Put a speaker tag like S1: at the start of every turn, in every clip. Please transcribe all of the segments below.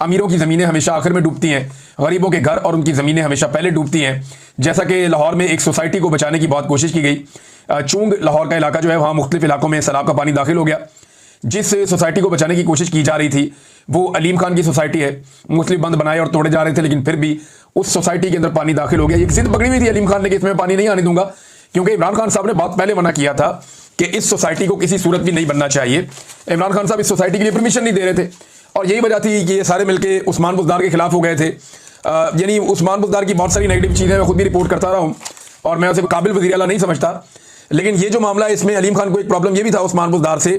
S1: अमीरों की ज़मीनें हमेशा आखिर में डूबती हैं, गरीबों के घर और उनकी ज़मीनें हमेशा पहले डूबती हैं। जैसा कि लाहौर में एक सोसाइटी को बचाने की बहुत कोशिश की गई। चूंग लाहौर का इलाका जो है, वहाँ मुख्तलिफ इलाकों में सैलाब का पानी दाखिल हो गया। जिस सोसाइटी को बचाने की कोशिश की जा रही थी वो अलीम खान की सोसाइटी है। मुख्तलिफ बंद बनाए और तोड़े जा रहे थे, लेकिन फिर भी उस सोसाइटी के अंदर पानी दाखिल हो गया। एक जिद पकड़ी हुई थी अलीम खान ने कि इसमें पानी नहीं आने दूंगा, क्योंकि इमरान खान साहब ने बहुत पहले मना किया था कि इस सोसाइटी को किसी सूरत भी नहीं बनना चाहिए। इमरान खान साहब इस सोसाइटी के लिए परमिशन नहीं दे रहे थे और यही वजह थी कि ये सारे मिलके उस्मान बुज़दार के खिलाफ हो गए थे। यानी उस्मान बुज़दार की बहुत सारी नेगेटिव चीज़ें मैं खुद भी रिपोर्ट करता रहा हूँ और मैं उसे काबिल वज़ीर आला नहीं समझता। लेकिन ये जो मामला है, इसमें अलीम खान को एक प्रॉब्लम ये भी था उस्मान बुज़दार से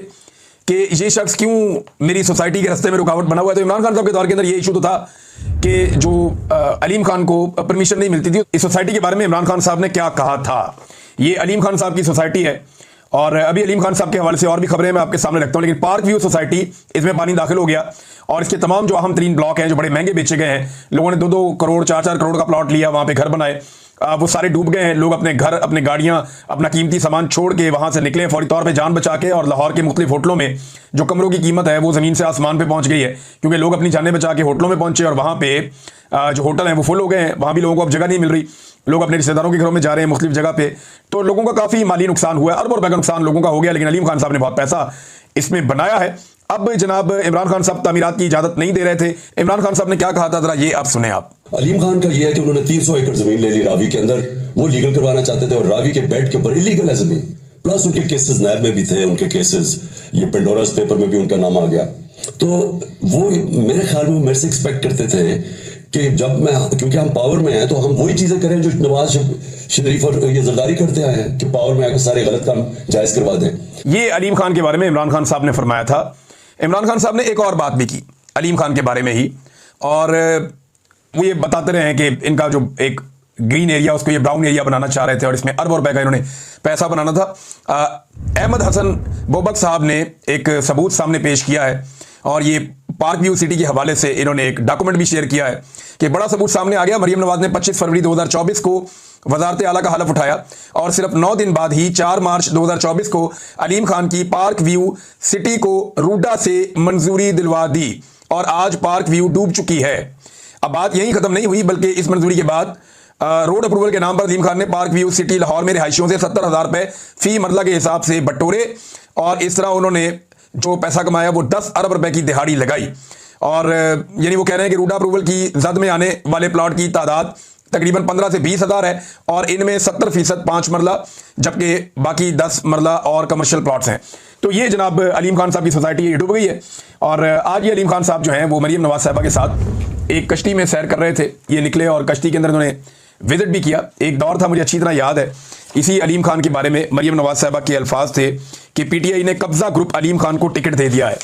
S1: कि ये शख्स क्यों मेरी सोसाइटी के रास्ते में रुकावट बना हुआ है। तो इमरान खान साहब के दौर के अंदर ये इशू तो था कि जो अलीम खान को परमिशन नहीं मिलती थी। इस सोसाइटी के बारे में इमरान खान साहब ने क्या कहा था, ये अलीम खान साहब की सोसाइटी है और अभी अलीम खान साहब के हवाले से और भी खबरें मैं आपके सामने रखता हूँ। लेकिन पार्क व्यू सोसाइटी, इसमें पानी दाखिल हो गया और इसके तमाम जो अहम तरीन ब्लॉक हैं, जो बड़े महंगे बेचे गए हैं, लोगों ने 2-2 करोड़ 4-4 करोड़ का प्लॉट लिया, वहाँ पे घर बनाए, वो सारे डूब गए हैं। लोग अपने घर, अपने गाड़ियां, अपना कीमती सामान छोड़ के वहां से निकले फौरी तौर पे जान बचा के, और लाहौर के मुख्तलिफ होटलों में जो कमरों की कीमत है वो ज़मीन से आसमान पे पहुंच गई है, क्योंकि लोग अपनी जानें बचा के होटलों में पहुंचे और वहां पे जो होटल हैं वो फुल हो गए हैं। वहां भी लोगों को अब जगह नहीं मिल रही, लोग अपने रिश्तेदारों के घरों में जा रहे हैं मुख्तलिफ जगह पे। तो लोगों का काफ़ी माली नुकसान हुआ है, अरबों रुपए का नुकसान लोगों का हो गया। लेकिन अलीम खान साहब ने बहुत पैसा इसमें बनाया है। अब जनाब इमरान खान साहब तामीरात की इजाज़त नहीं दे रहे थे। इमरान खान साहब ने क्या कहा था, जरा ये आप सुने। आप
S2: अलीम खान का ये है कि उन्होंने 300 एकड़ जमीन ले ली रावी के अंदर, वो लीगल करवाना चाहते थे और रावी के बेड के ऊपर इलीगल है जमीन। प्लस उनके केसेस नैब में भी थे, उनके केसेस ये पेंडोरास पेपर में भी उनका नाम आ गया। तो वो मेरे ख्याल में मेरे से एक्सपेक्ट करते थे कि जब मैं, क्योंकि हम पावर में हैं, तो हम वही चीजें करें जो नवाज शरीफ और ये जरदारी करते आए हैं कि पावर में आकर सारे गलत काम जायज करवा दें।
S1: ये अलीम खान के बारे में इमरान खान साहब ने फरमाया था। इमरान खान साहब ने एक और बात भी की अलीम खान के बारे में ही, और वो ये बताते रहे हैं कि इनका जो एक ग्रीन एरिया, उसको ये ब्राउन एरिया बनाना चाह रहे थे और इसमें अरबों रुपए का इन्होंने पैसा बनाना था। अहमद हसन बोबक साहब ने एक सबूत सामने पेश किया है और ये पार्क व्यू सिटी के हवाले से इन्होंने एक डॉक्यूमेंट भी शेयर किया है कि बड़ा सबूत सामने आ गया। मरियम नवाज ने 25 फरवरी 2024 को वजारत आला का हलफ उठाया और सिर्फ 9 दिन बाद ही 4 मार्च 2024 को अलीम खान की पार्क व्यू सिटी को रूडा से मंजूरी दिलवा दी और आज पार्क व्यू डूब चुकी है। अब बात यहीं खत्म नहीं हुई, बल्कि इस मंजूरी के बाद रोड अप्रूवल के नाम पर अलीम खान ने पार्क व्यू सिटी लाहौर में रिहायशियों से 70,000 रुपए फी मरला के हिसाब से बटोरे और इस तरह उन्होंने जो पैसा कमाया वो 10 अरब रुपए की दिहाड़ी लगाई। और यानी वो कह रहे हैं कि रूडा अप्रूवल की जद में आने वाले प्लॉट की तादाद तकरीबन 15 से 20 हज़ार है और इनमें 70% 5 मरला, जबकि बाकी 10 मरला और कमर्शियल प्लॉट्स हैं। तो ये जनाब अलीम खान साहब की सोसाइटी डूब गई है। और आज ये अलीम खान साहब जो हैं वो मरियम नवाज साहबा के साथ एक कश्ती में सैर कर रहे थे। ये निकले और कश्ती के अंदर उन्होंने विजिट भी किया। एक दौर था, मुझे अच्छी तरह याद है, इसी अलीम खान के बारे में मरियम नवाज साहबा के अल्फाज थे कि पीटीआई ने कब्जा ग्रुप अलीम खान को टिकट दे दिया है।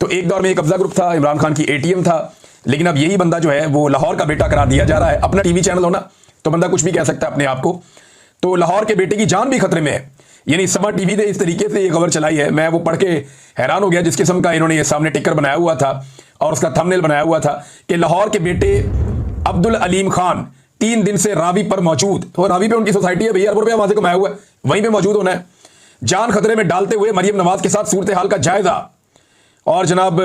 S1: तो एक दौर में ये कब्जा ग्रुप था, इमरान खान की एटीएम था, लेकिन अब यही बंदा जो है वो लाहौर का बेटा करार दिया जा रहा है। अपना टीवी चैनल हो ना, तो बंदा कुछ भी कह सकता है अपने आप को। तो लाहौर के बेटे की जान भी खतरे में है। यानी समा टीवी ने इस तरीके से ये खबर चलाई है, मैं वो पढ़ के हैरान हो गया जिस किस्म का इन्होंने ये सामने टिकर बनाया हुआ था और उसका थंबनेल बनाया हुआ था कि लाहौर के बेटे अब्दुल अलीम खान 3 दिन से रावी पर मौजूद। तो रावी पे उनकी सोसाइटी है भैया, अरबों रुपया वहां से कमाया हुआ है, वहीं पे मौजूद होना है। जान खतरे में डालते हुए मरियम नवाज के साथ सूरत हाल का जायजा और जनाब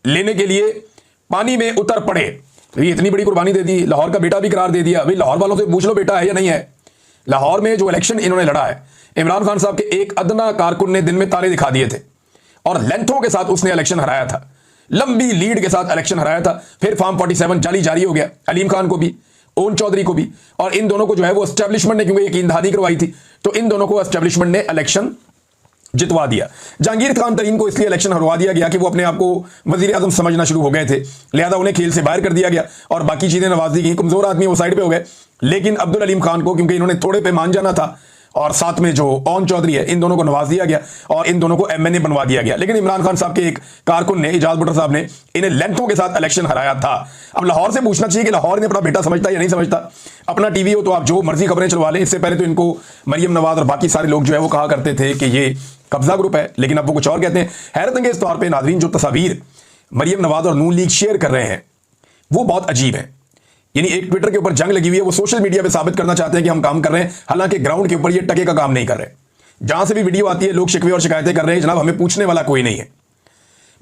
S1: लेने के लिए पानी में उतर पड़े। ये इतनी बड़ी कुर्बानी दे दी, लाहौर का बेटा भी करार दे दिया। भाई लाहौर वालों से पूछ लो बेटा है या नहीं है। लाहौर में जो इलेक्शन इन्होंने लड़ा है, इमरान खान साहब के एक अदना कारकुन ने दिन में तारे दिखा दिए थे और लेंथों के साथ उसने इलेक्शन हराया था, लंबी लीड के साथ इलेक्शन हराया था। फिर फॉर्म 47 जारी हो गया अलीम खान को भी, ओन चौधरी को भी, और इन दोनों को जो है वो एस्टेब्लिशमेंट ने, क्योंकि यकीन दहानी करवाई थी, तो इन दोनों को एस्टेब्लिशमेंट ने इलेक्शन जितवा दिया। जहांगीर खान तरीन को इसलिए इलेक्शन हरवा दिया गया कि वो अपने आप को वजीर आजम समझना शुरू हो गए थे, लिहाजा उन्हें खेल से बाहर कर दिया गया और बाकी चीजें नवाज दी गई। कमजोर आदमी वो साइड पे हो गए। लेकिन अब्दुल अलीम खान को, क्योंकि इन्होंने थोड़े पे मान जाना था, और साथ में जो ओन चौधरी है, इन दोनों को नवाज दिया गया और इन दोनों को एमएनए बनवा दिया गया। लेकिन इमरान खान साहब के एक कारकुन ने, इजाज भुट्टो साहब ने, इन्हें लेंथों के साथ इलेक्शन हराया था। अब लाहौर से पूछना चाहिए कि लाहौर ने अपना बेटा समझता है या नहीं समझता। अपना टीवी हो तो आप जो मर्जी खबरें चलवा लें। इससे पहले तो इनको मरियम नवाज और बाकी सारे लोग जो है वो कहा करते थे कि ये कब्जा ग्रुप है, लेकिन अब वो कुछ और कहते हैं। हैरत अंगेज तौर पर नाज़रीन, जो तस्वीर मरियम नवाज और नून लीग शेयर कर रहे हैं वो बहुत अजीब है। यानी एक ट्विटर के ऊपर जंग लगी हुई है, वो सोशल मीडिया पे साबित करना चाहते हैं कि हम काम कर रहे हैं, हालांकि ग्राउंड के ऊपर ये टके का काम नहीं कर रहे। जहां से भी वीडियो आती है लोग शिकवे और शिकायतें कर रहे हैं, जनाब हमें पूछने वाला कोई नहीं है।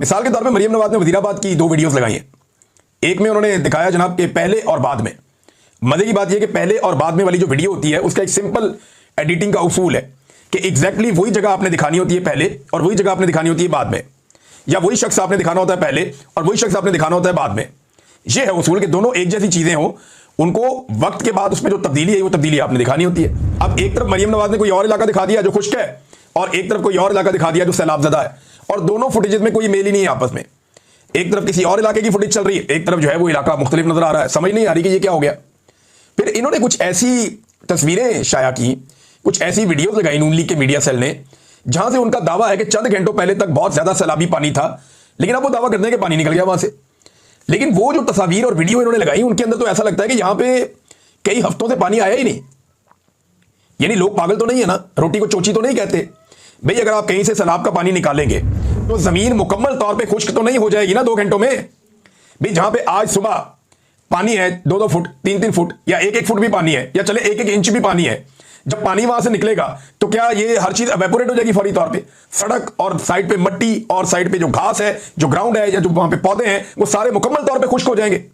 S1: मिसाल के तौर पे मरियम नवाज ने वजीराबाद की 2 वीडियोस लगाई हैं। एक में उन्होंने दिखाया जनाब कि पहले और बाद में। मजे की बात यह कि पहले और बाद में वाली जो वीडियो होती है उसका एक सिंपल एडिटिंग का उसूल है कि एग्जैक्टली वही जगह आपने दिखानी होती है पहले और वही जगह आपने दिखानी होती है बाद में, या वही शख्स आपने दिखाना होता है पहले और वही शख्स आपने दिखाना होता है बाद में। यह है उसूल कि दोनों एक जैसी चीजें हो, उनको वक्त के बाद उसमें जो तब्दीली है वो तब्दीली आपने दिखानी होती है। अब एक तरफ मरियम नवाज ने कोई और इलाका दिखा दिया जो खुश्क है और एक तरफ कोई और इलाका दिखा दिया जो सैलाबज़दा है, और दोनों फुटेजेस में कोई मेल ही नहीं है आपस में। एक तरफ किसी और इलाके की फुटेज चल रही है, एक तरफ जो है वो इलाका मुख्तलिफ नजर आ रहा है। समझ नहीं आ रही कि ये क्या हो गया। फिर इन्होंने कुछ ऐसी तस्वीरें शाया की, कुछ ऐसी वीडियोस लगाई नून लीग के मीडिया सेल ने, जहां से उनका दावा है कि चंद घंटों पहले तक बहुत ज्यादा सैलाबी पानी था, लेकिन अब वो दावा करते हैं कि पानी निकल गया वहां से। लेकिन वो जो तस्वीर और वीडियो इन्होंने लगाई उनके अंदर तो ऐसा लगता है कि यहां पे कई हफ्तों से पानी आया ही नहीं। यानी लोग पागल तो नहीं है ना, रोटी को चोची तो नहीं कहते भाई। अगर आप कहीं से सैलाब का पानी निकालेंगे तो जमीन मुकम्मल तौर पे खुश्क तो नहीं हो जाएगी ना 2 घंटों में। भाई जहां पे आज सुबह पानी है 2-2 फुट 3-3 फुट या 1-1 फुट भी पानी है, या चले 1-1 इंच भी पानी है, जब पानी वहां से निकलेगा तो क्या ये हर चीज एवेपोरेट हो जाएगी फौरी तौर पे? सड़क और साइड पे मिट्टी और साइड पे जो घास है, जो ग्राउंड है, या जो वहां पे पौधे हैं, वो सारे मुकम्मल तौर पे खुश्क हो जाएंगे।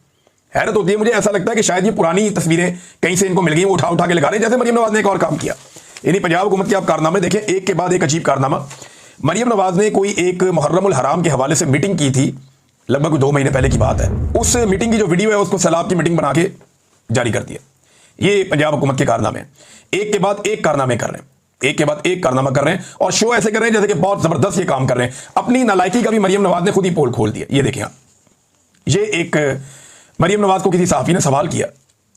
S1: हैरत होती है, मुझे ऐसा लगता है कि शायद ये पुरानी तस्वीरें कहीं से इनको मिल गई, वो उठा उठा के लगा रहे हैं। जैसे मरियम नवाज ने एक और काम किया, यानी पंजाब हुकूमत के आप कारनामे देखें, एक के बाद एक अजीब कारनामा। मरियम नवाज ने कोई एक मुहर्रम उल हराम के हवाले से मीटिंग की थी, लगभग 2 महीने पहले की बात है। उस मीटिंग की जो वीडियो है उसको सैलाब की मीटिंग बना के जारी कर दिया। ये पंजाब हुकूमत के कारनामे हैं, एक के बाद एक कारनामे कर रहे हैं, एक के बाद एक कारनामा कर रहे हैं, और शो ऐसे कर रहे हैं जैसे कि बहुत जबरदस्त ये काम कर रहे हैं। अपनी नालायकी का भी मरियम नवाज ने खुद ही पोल खोल दिया। ये देखें आप, ये एक मरियम नवाज को किसी सहाफी ने सवाल किया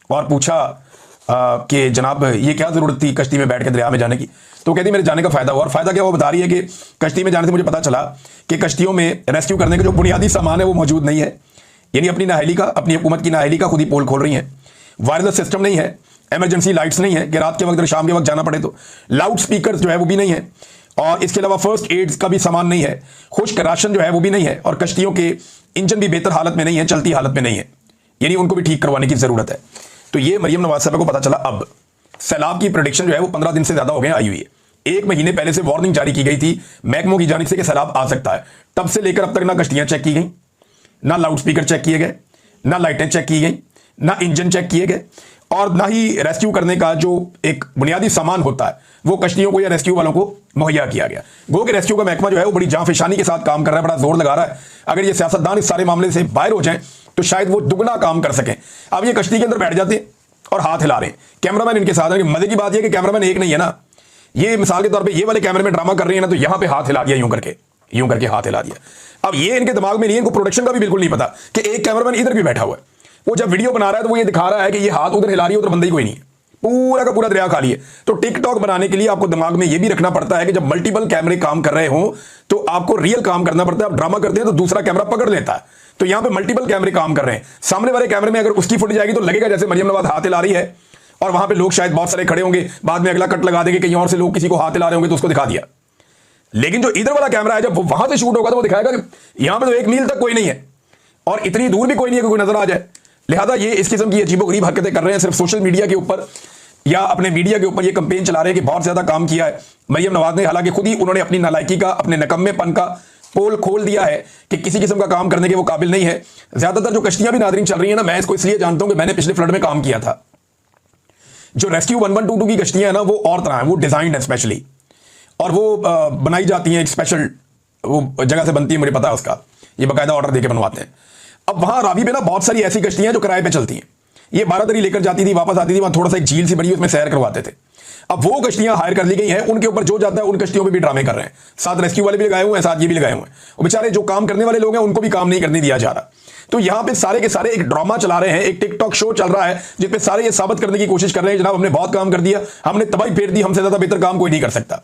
S1: और पूछा कि जनाब ये क्या जरूरत थी कश्ती में बैठ के दरिया में जाने की? तो कहती मेरे जाने का फायदा हुआ। और फायदा क्या, वो बता रही है कि कश्ती में जाने से मुझे पता चला कि कश्तियों में रेस्क्यू करने का जो बुनियादी सामान है वो मौजूद नहीं है। यानी अपनी नाअहली का, अपनी हुकूमत की नाअहली का खुद ही पोल खोल रही है। वायरलेस सिस्टम नहीं है, इमरजेंसी लाइट्स नहीं है कि रात के वक्त और शाम के वक्त जाना पड़े तो, लाउड स्पीकर जो है वो भी नहीं है, और इसके अलावा फर्स्ट एड्स का भी सामान नहीं है, खुश्क राशन जो है वो भी नहीं है, और कश्तियों के इंजन भी बेहतर हालत में नहीं है, चलती हालत में नहीं है, यानी उनको भी ठीक करवाने की जरूरत है। तो ये मरियम नवाज साहब को पता चला। अब सैलाब की प्रेडिक्शन जो है वो 15 दिन से ज्यादा हो गए आई हुई है। 1 महीने पहले से वार्निंग जारी की गई थी महकमों की जानिब से कि सैलाब आ सकता है। तब से लेकर अब तक ना कश्तियां चेक की गई, ना लाउड स्पीकर चेक किए गए, ना लाइटें चेक की गई, ना इंजन चेक किए गए, और ना ही रेस्क्यू करने का जो एक बुनियादी सामान होता है वो कश्तियों को या रेस्क्यू वालों को मुहैया किया गया। गो कि रेस्क्यू का महकमा जो है वो बड़ी जांफिशानी के साथ काम कर रहा है, बड़ा जोर लगा रहा है। अगर ये सियासतदान इस सारे मामले से बाहर हो जाएं तो शायद वो दुगना काम कर सकें। अब ये कश्ती के अंदर बैठ जाते हैं और हाथ हिला रहे हैं, कैमरामैन इनके साथ है। मजे की बात यह कि कैमरामैन एक नहीं है ना, ये मिसाल के तौर पे ये वाले कैमरामैन ड्रामा कर रहे हैं ना, तो यहां पे हाथ हिला दिया, यूं करके हाथ हिला दिया। अब ये इनके दिमाग में नहीं है, इनको प्रोडक्शन का भी बिल्कुल नहीं पता कि एक कैमरामैन इधर भी बैठा हुआ है, वो जब वीडियो बना रहा है तो वो ये दिखा रहा है कि ये हाथ उधर हिला रही है, उधर बंदा ही कोई नहीं है, पूरा का पूरा दरिया खाली है। तो टिकटॉक बनाने के लिए आपको दिमाग में ये भी रखना पड़ता है कि जब मल्टीपल कैमरे काम कर रहे हो तो आपको रियल काम करना पड़ता है। आप ड्रामा करते हैं तो दूसरा कैमरा पकड़ लेता है, तो यहां पे मल्टीपल कैमरे काम कर रहे हैं। सामने वाले कैमरे में अगर उसकी फुटेज आएगी तो लगेगा जैसे मरियम नवाज हाथ हिला रही है, और वहां पे लोग शायद बहुत सारे खड़े होंगे, बाद में अगला कट लगा देंगे कहीं और से लोग किसी को हाथ हिला रहे होंगे तो उसको दिखा दिया। लेकिन जो इधर वाला कैमरा है जब वो वहां से शूट होगा तो वो दिखाएगा कि यहां पे तो 1 मील तक कोई नहीं है और इतनी दूर भी कोई नहीं है कि कोई नजर आ जाए। लिहाजा ये इस किस्म की अजीबोगरीब हरकतें कर रहे हैं, सिर्फ सोशल मीडिया के ऊपर या अपने मीडिया के ऊपर ये कैंपेन चला रहे हैं कि बहुत ज्यादा काम किया है मरियम नवाज ने। हालांकि खुद ही उन्होंने अपनी नालायकी का, अपने नकम्मेपन का पोल खोल दिया है कि किसी किस्म का काम करने के वो काबिल नहीं है। ज्यादातर जो कश्तियां भी नादरीन चल रही है ना, मैं इसको इसलिए जानता हूं कि मैंने पिछले फ्लड में काम किया था। जो रेस्क्यू 1122 की कश्तियां हैं ना, वो और तरह है, वो डिजाइन है स्पेशली, और वो बनाई जाती हैं एक स्पेशल वो जगह से बनती है, मुझे पता है उसका, ये बाकायदा ऑर्डर देके बनवाते हैं। अब वहां रावी पे ना बहुत सारी ऐसी कश्तियां जो किराए पे चलती हैं, ये 12 दरी लेकर जाती थी, वापस आती थी, वहां थोड़ा सा एक झील सी बनी उसमें सैर करवाते थे। अब वो कश्तियां हायर कर ली गई हैं, उनके ऊपर जो जाता है उन कश्तियों पे भी ड्रामे कर रहे हैं, साथ रेस्क्यू वाले भी लगाए हुए हैं, साथ ये भी लगाए हुए हैं। और बेचारे जो काम करने वाले लोग हैं उनको भी काम नहीं करने दिया जा रहा। तो यहां पे सारे के सारे एक ड्रामा चला रहे हैं, एक टिकटॉक शो चल रहा है जिसपे सारे ये साबित करने की कोशिश कर रहे हैं जनाब हमने बहुत काम कर दिया, हमने तबाही फेर दी, हमसे ज्यादा बेहतर काम कोई नहीं कर सकता।